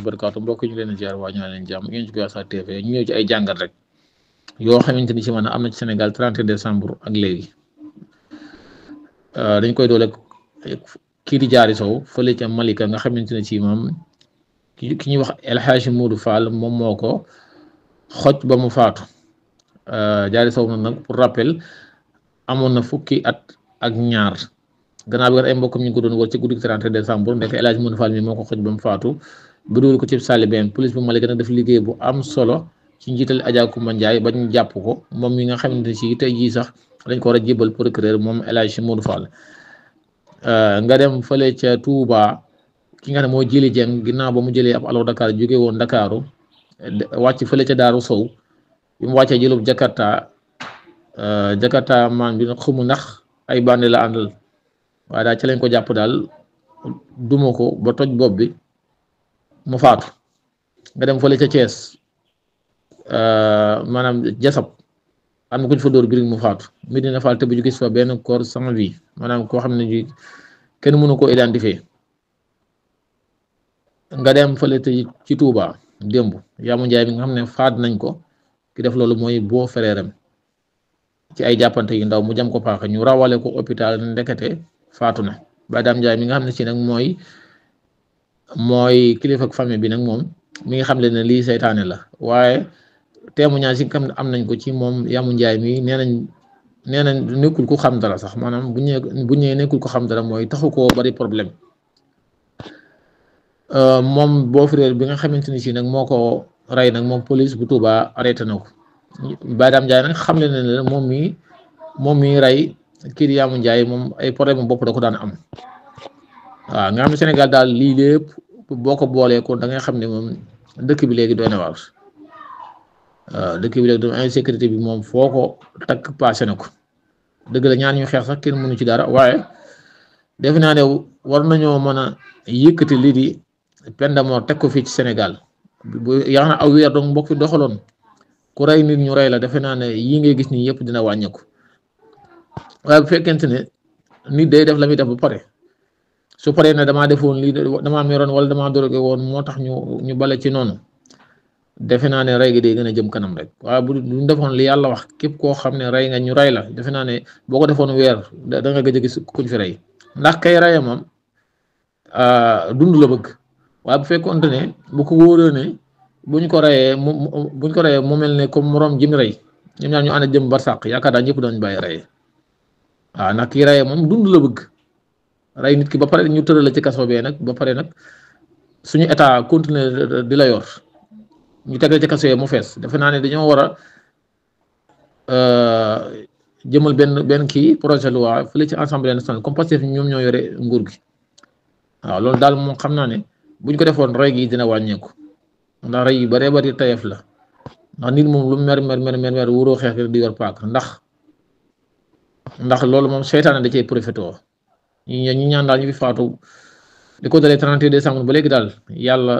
barakaatu mbokk ñu leen ziar waa ñu leen jàmm ngeen ci Guyassar TV ñu ñëw ci ay jàngat rek yoo xamante ni ci man am na ci Sénégal 31 décembre ak léegi dañ koy doole kii di Diary Sow fële ca Malika nga xamante ne ci moom ki ñuy wax El Hadji Modou Fall moom moo ko xoj ba mu faatu Diary Sow nag pour rappel amoon na fukki at ak ñaar gannaaw bi ay mbokkam ñu ngi ko doon wër ci guddi 31 décembre ndek El Hadji Modou Fall mi moo ko xoj ba mu faatu bu dul ko ci sàlli benn police bu Malika nag def liggéey bu am solo ci njiital Adja Koumba Ndiaye ba ñu jàpp ko moom mi nga xamante ne ci tey jii sax dañ ko war a jébal procureur moom El Hadji Modou Fall nga dem fële ca Touba ki nga xam ne moo jëli jeng ginnaaw ba mu jëlee ab alo Dakar jóge woon Dakaru wàcc fële ca Daaru Sow bi mu wàccee jëlub Jakarta man bi nag xumu ndax ay bandi la àndal waaye daal ci lañ ko jàpp daal duma ko ba toj bopp bi mu faatu nga dem fële ca Thiès maanaam jasab am na ku ñu fa dóor birig mu faatu Medina Fall te bu ñu gis fa benn corps sans vie maanaam koo xam ne ji kenn mënu koo identifier nga dem fële te ci Touba démb Yaamu Njaay mi nga xam ne faat nañ ko ki def loolu mooy boo frère ci ay jàppante yu ndaw mu jam ko paaka ñu rawale ko hôpital ndekete faatu na Baye Dame Ndiaye mi nga xam ne ci nag mooy kilifa ak famille bi nag moom mi nga xam ne lii seytaane la waaye témoignage yi nga am nañ ko ci moom Yaamu Njaay mi nee nañ nekkul ku xam dara sax maanaam bu ñëwee nekkul ko xam dara mooy taxu koo bari problème moom boo frère bi nga xamante ni ci nag moo ko rey nag moom police bu Touba arrêté na ko Baye Dame Ndiaye nag xam ne ne moom mi rey kii di Yaamu Njaay moom ay problème bopp da ko daan am waaw nga xam ne Sénégal daal lii lépp boo ko boolee ko da ngay xam ne moom dëkk bi léegi doy na waar waaw dëkk bi léegi doon insécurité bi moom foo ko takk passé na ko dëgg la ñaan ñu xeex sax kenn mënu ci dara waaye defe naa ne war nañoo mën a yëkkati lii di peine de mort teg ko fii ci Sénégal bu yaa na aw weer donc mbokk fi doxaloon ku rey nit ñu rey la defe naa ne yii ngay gis nii yëpp dina wàññeeku waaye bu fekkente ne nit day def la muy def ba pare su paree ne damaa defoon lii damaa meroon wala damaa doroge woon moo tax ñu bale ci noonu defe naa ne rey gi day gën a jëm kanam rek waaye bu ñu defoon li yàlla wax képp koo xam ne rey nga ñu rey la defe naa ne boo ko defoon weer da nga gëj a gis kuñ fi rey ndax kay reye moom dund la bëgg waaye bu fekkoonte ne bu ko wóoree ne buñ ko reyee mu mel ne comme morom jëm rey ñoom ñaar ñu ànd jëm barsàq yaakaar naa ñëpp dañ bàyyi reyee waaw ndax kii reyee moom dund la bëgg rey nit ki ba pare ñu tëral la ci kaso bee nag ba pare nag suñu état continuer di la yor ñu tegal ci kaso yee mu fees defe naa ne dañoo war a jëmal benn kii projet de loi fële ci assemblée nationale comme Pastef ñoom ñoo yore nguur gi waaw loolu daal moom xam naa ne buñ ko defoon rey gi dina wàññeeku ndax rey yu bëree bëri tayef la ndax nit moom lu mer wuroo xeex di yor paak ndax loolu moom seytaane da cay profité ñi ñaan daal ñu fi faatu di ko dalee 31 décembre ba léegi daal yàlla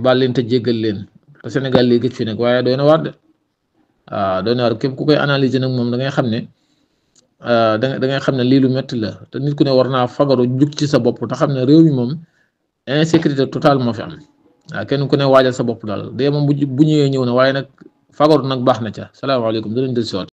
baal leen te jéggal leen te Sénégal lii gëj fi nag waaye doy na waar de waaw doy na waar képp ku koy analyser nag moom da ngay xam ne da ngay xam ne lii lu métti la te nit ku ne war naa fagaru jug ci sa bopp te xam ne réew mi moom insécurité totale moo fi am waaw kenn ku ne waajal sa bopp daal dee moom bu ñëwee ñëw na waaye nag fagaru nag baax na ca salaamaaleykum da leen del siwaat